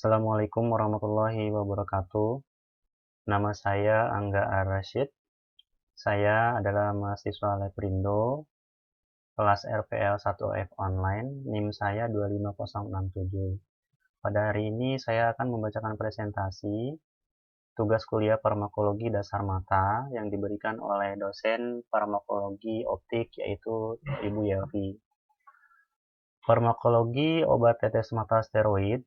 Assalamualaikum warahmatullahi wabarakatuh. Nama saya Angga Ar-Rasyid. Saya adalah mahasiswa Leprindo, kelas RPL 1F online, NIM saya 25067. Pada hari ini saya akan membacakan presentasi tugas kuliah farmakologi dasar mata yang diberikan oleh dosen farmakologi optik yaitu Ibu Yelvi. Farmakologi obat tetes mata steroid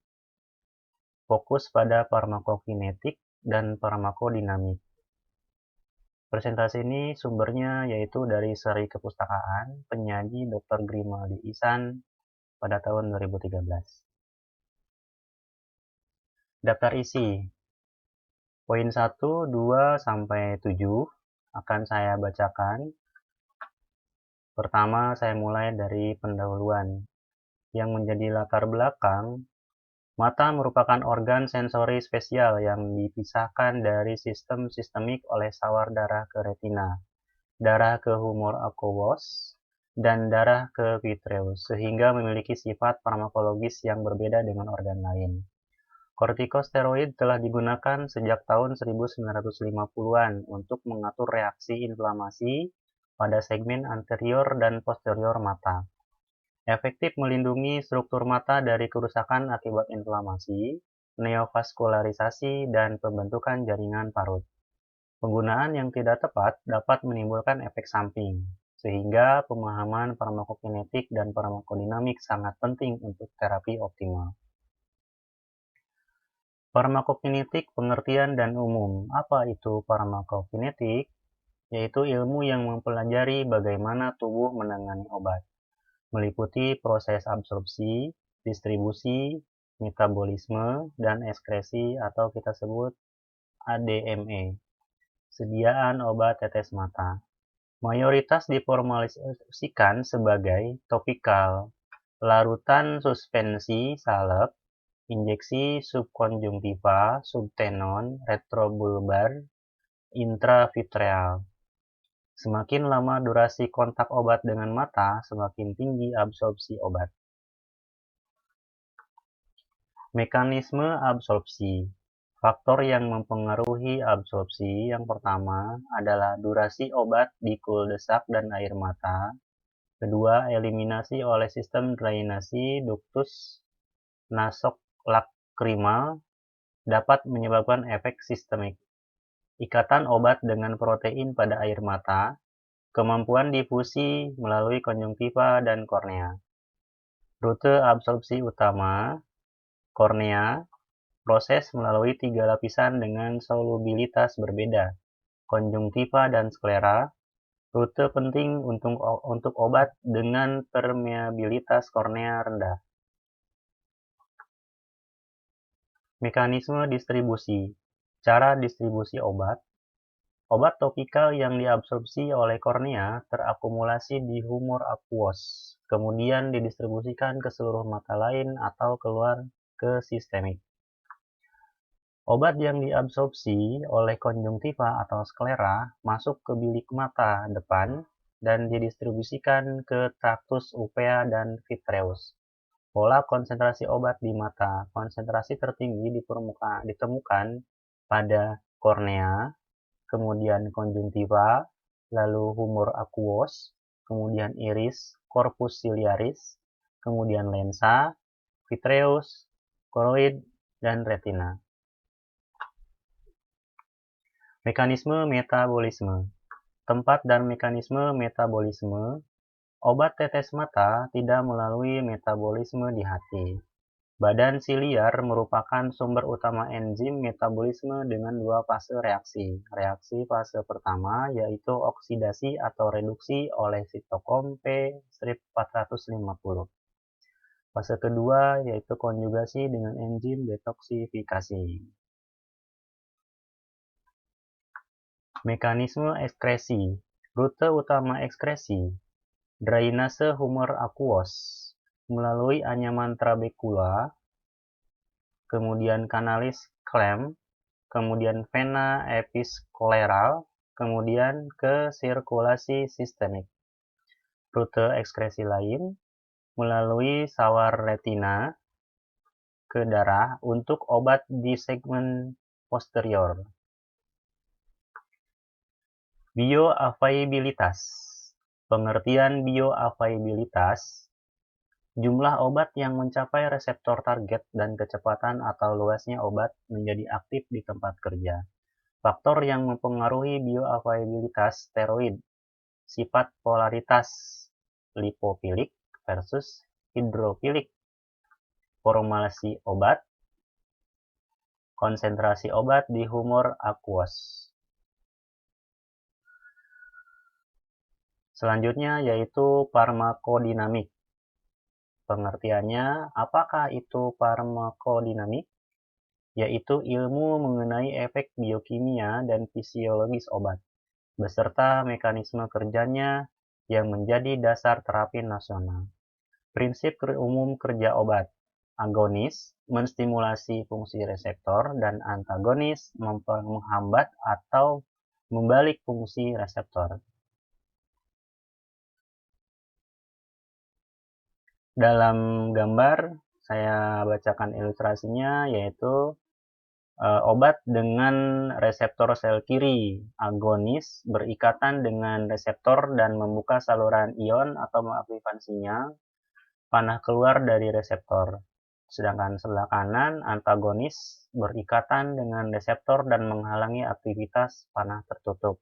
fokus pada farmakokinetik dan farmakodinamik. Presentasi ini sumbernya yaitu dari seri kepustakaan penyaji Dr. Grimaldi Ihsan pada tahun 2013. Daftar isi. Poin 1, 2, sampai 7 akan saya bacakan. Pertama, saya mulai dari pendahuluan. Yang menjadi latar belakang, mata merupakan organ sensori spesial yang dipisahkan dari sistem sistemik oleh sawar darah ke retina, darah ke humor aqueous, dan darah ke vitreous, sehingga memiliki sifat farmakologis yang berbeda dengan organ lain. Kortikosteroid telah digunakan sejak tahun 1950-an untuk mengatur reaksi inflamasi pada segmen anterior dan posterior mata. Efektif melindungi struktur mata dari kerusakan akibat inflamasi, neovaskularisasi, dan pembentukan jaringan parut. Penggunaan yang tidak tepat dapat menimbulkan efek samping, sehingga pemahaman farmakokinetik dan farmakodinamik sangat penting untuk terapi optimal. Farmakokinetik pengertian dan umum. Apa itu farmakokinetik? Yaitu ilmu yang mempelajari bagaimana tubuh menangani obat, meliputi proses absorpsi, distribusi, metabolisme, dan ekskresi atau kita sebut ADME. Sediaan obat tetes mata. Mayoritas diformulasikan sebagai topikal, larutan suspensi salep, injeksi subkonjungtiva, subtenon, retrobulbar, intravitreal. Semakin lama durasi kontak obat dengan mata, semakin tinggi absorpsi obat. Mekanisme absorpsi. Faktor yang mempengaruhi absorpsi yang pertama adalah durasi obat di kuldesak dan air mata. Kedua, eliminasi oleh sistem drainasi ductus nasolacrimal dapat menyebabkan efek sistemik. Ikatan obat dengan protein pada air mata, kemampuan difusi melalui konjungtiva dan kornea. Rute absorpsi utama, kornea, proses melalui 3 lapisan dengan solubilitas berbeda, konjungtiva dan sklera, rute penting untuk obat dengan permeabilitas kornea rendah. Mekanisme distribusi. Cara distribusi obat. Obat topikal yang diabsorpsi oleh kornea terakumulasi di humor aqueous, kemudian didistribusikan ke seluruh mata lain atau keluar ke sistemik. Obat yang diabsorpsi oleh konjungtiva atau sklera masuk ke bilik mata depan dan didistribusikan ke traktus uvea dan vitreus. Pola konsentrasi obat di mata. Konsentrasi tertinggi ditemukan pada kornea, kemudian konjungtiva, lalu humor aqueous, kemudian iris, corpus ciliaris, kemudian lensa, vitreus, koroid, dan retina. Mekanisme metabolisme. Tempat dan mekanisme metabolisme. Obat tetes mata tidak melalui metabolisme di hati. Badan siliar merupakan sumber utama enzim metabolisme dengan 2 fase reaksi. Reaksi fase pertama yaitu oksidasi atau reduksi oleh sitokrom P450. Fase kedua yaitu konjugasi dengan enzim detoksifikasi. Mekanisme ekskresi. Rute utama ekskresi. Drainase humor aqueous melalui anyaman trabekula, kemudian kanalis clamp, kemudian vena episkleral, kemudian ke sirkulasi sistemik. Rute ekskresi lain melalui sawar retina, ke darah untuk obat di segmen posterior. Bioavailabilitas. Pengertian bioavailabilitas: jumlah obat yang mencapai reseptor target dan kecepatan atau luasnya obat menjadi aktif di tempat kerja. Faktor yang mempengaruhi bioavailabilitas steroid: sifat polaritas lipofilik versus hidrofilik, formulasi obat, konsentrasi obat di humor aqueous. Selanjutnya yaitu farmakodinamik. Pengertiannya, apakah itu farmakodinamik? Yaitu ilmu mengenai efek biokimia dan fisiologis obat, beserta mekanisme kerjanya yang menjadi dasar terapi nasional. Prinsip umum kerja obat: agonis menstimulasi fungsi reseptor dan antagonis menghambat atau membalik fungsi reseptor. Dalam gambar saya bacakan ilustrasinya, yaitu obat dengan reseptor sel kiri agonis berikatan dengan reseptor dan membuka saluran ion atau mengaktifasinya, panah keluar dari reseptor. Sedangkan sebelah kanan antagonis berikatan dengan reseptor dan menghalangi aktivitas panah tertutup.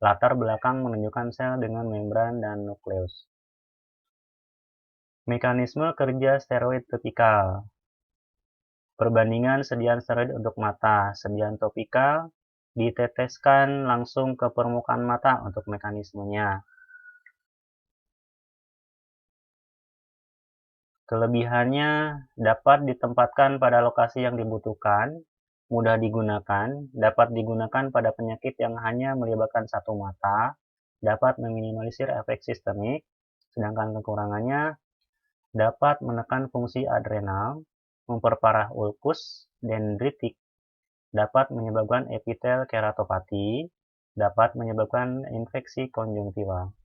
Latar belakang menunjukkan sel dengan membran dan nukleus. Mekanisme kerja steroid topikal. Perbandingan sediaan steroid untuk mata. Sediaan topikal diteteskan langsung ke permukaan mata untuk mekanismenya. Kelebihannya dapat ditempatkan pada lokasi yang dibutuhkan, mudah digunakan, dapat digunakan pada penyakit yang hanya melibatkan satu mata, dapat meminimalisir efek sistemik, sedangkan kekurangannya dapat menekan fungsi adrenal, memperparah ulkus dendritik, dapat menyebabkan epitel keratopati, dapat menyebabkan infeksi konjungtiva.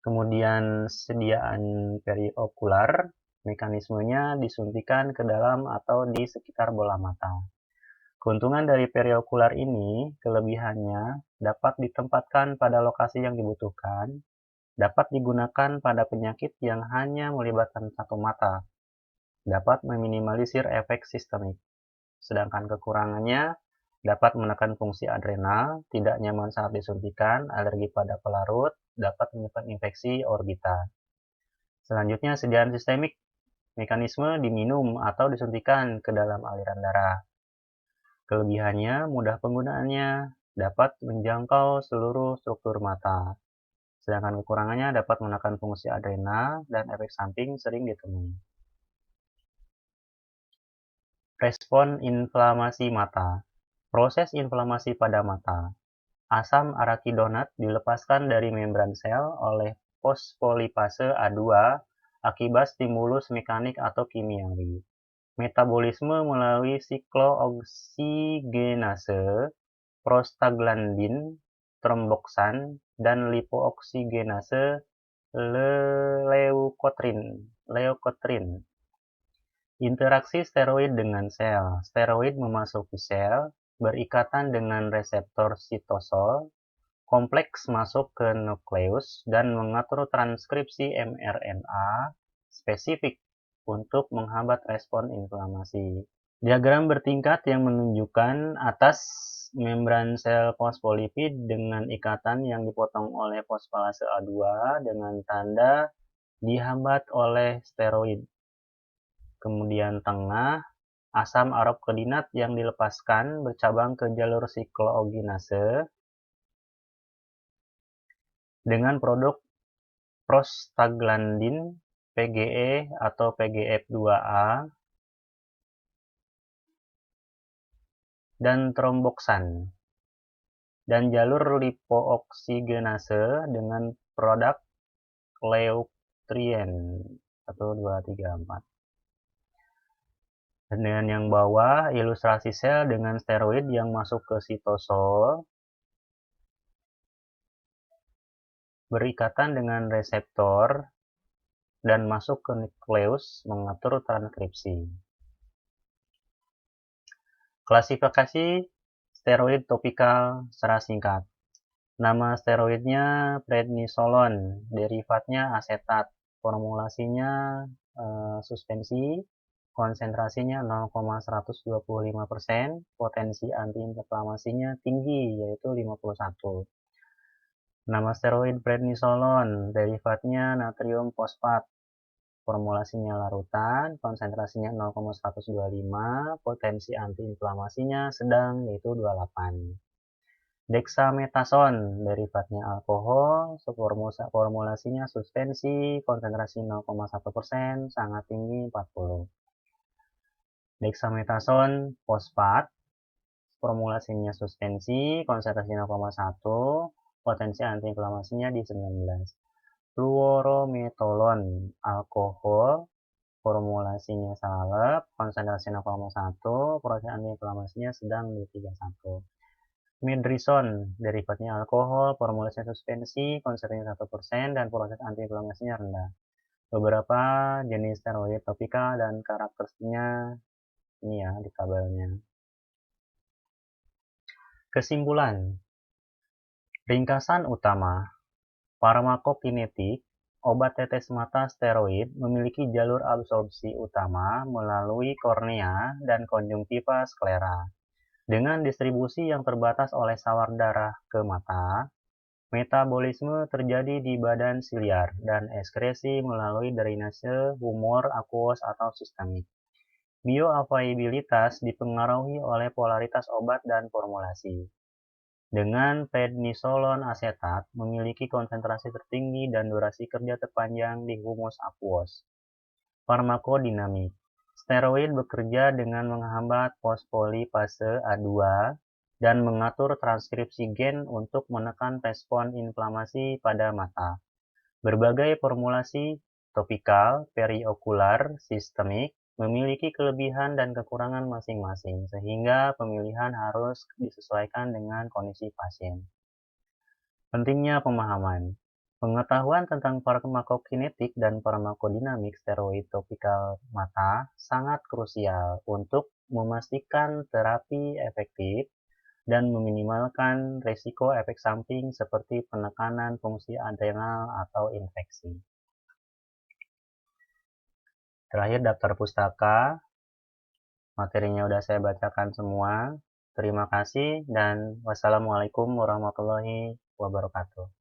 Kemudian sediaan periokular, mekanismenya disuntikan ke dalam atau di sekitar bola mata. Keuntungan dari periokular ini, kelebihannya dapat ditempatkan pada lokasi yang dibutuhkan, dapat digunakan pada penyakit yang hanya melibatkan satu mata, dapat meminimalisir efek sistemik. Sedangkan kekurangannya dapat menekan fungsi adrenal, tidak nyaman saat disuntikan, alergi pada pelarut, dapat menyebabkan infeksi orbita. Selanjutnya sediaan sistemik, mekanisme diminum atau disuntikan ke dalam aliran darah. Kelebihannya mudah penggunaannya, dapat menjangkau seluruh struktur mata. Sedangkan kekurangannya dapat menekan fungsi adrenal dan efek samping sering ditemui. Respon inflamasi mata. Proses inflamasi pada mata. Asam arakidonat dilepaskan dari membran sel oleh fosfolipase A2 akibat stimulus mekanik atau kimiawi. Metabolisme melalui siklooksigenase, prostaglandin, tromboksan, dan lipooksigenase leukotrin. Interaksi steroid dengan sel. Steroid memasuki sel, berikatan dengan reseptor sitosol, kompleks masuk ke nukleus, dan mengatur transkripsi mRNA spesifik untuk menghambat respon inflamasi. Diagram bertingkat yang menunjukkan atas membran sel fosfolipid dengan ikatan yang dipotong oleh fosfolase A2 dengan tanda dihambat oleh steroid. Kemudian tengah, asam arokodinat yang dilepaskan bercabang ke jalur siklooginase dengan produk prostaglandin, PGE atau PGF2A, dan tromboksan, dan jalur lipooksigenase dengan produk leukotrien 1, 2, 3, 4. Dan dengan yang bawah, ilustrasi sel dengan steroid yang masuk ke sitosol, berikatan dengan reseptor dan masuk ke nukleus mengatur transkripsi. Klasifikasi steroid topikal secara singkat. Nama steroidnya prednisolon, derivatnya asetat, formulasinya suspensi, konsentrasinya 0,125%, potensi antiinflamasinya tinggi yaitu 51. Nama steroid prednisolon, derivatnya natrium fosfat, formulasinya larutan, konsentrasinya 0,125, potensi antiinflamasinya sedang yaitu 28. Dexamethasone, derivatnya alkohol, formulasinya suspensi, konsentrasi 0,1%, sangat tinggi 40. Dexamethasone fosfat, formulasinya suspensi, konsentrasi 0,1, potensi antiinflamasinya di 19. Fluorometolon, alkohol, formulasinya salep, konsentrasi 0,1, potensi antiinflamasinya sedang di 31. Midrison, derivatnya alkohol, formulasinya suspensi, konsentrasinya 1%, dan proses antiinflamasinya rendah. Beberapa jenis steroid topikal dan karakteristiknya ini ya di tabelnya. Kesimpulan. Ringkasan utama. Farmakokinetik, obat tetes mata steroid memiliki jalur absorpsi utama melalui kornea dan konjungtiva sklera. Dengan distribusi yang terbatas oleh sawar darah ke mata, metabolisme terjadi di badan siliar dan ekskresi melalui drainase humor akuos atau sistemik. Bioavailabilitas dipengaruhi oleh polaritas obat dan formulasi. Dengan prednisolon asetat memiliki konsentrasi tertinggi dan durasi kerja terpanjang di humus akuos. Farmakodinamik. Steroid bekerja dengan menghambat fosfolipase A2 dan mengatur transkripsi gen untuk menekan respon inflamasi pada mata. Berbagai formulasi topikal, periokular, sistemik memiliki kelebihan dan kekurangan masing-masing, sehingga pemilihan harus disesuaikan dengan kondisi pasien. Pentingnya pemahaman. Pengetahuan tentang farmakokinetik dan farmakodinamik steroid topikal mata sangat krusial untuk memastikan terapi efektif dan meminimalkan risiko efek samping seperti penekanan fungsi adrenal atau infeksi. Terakhir, daftar pustaka. Materinya sudah saya bacakan semua. Terima kasih dan wassalamualaikum warahmatullahi wabarakatuh.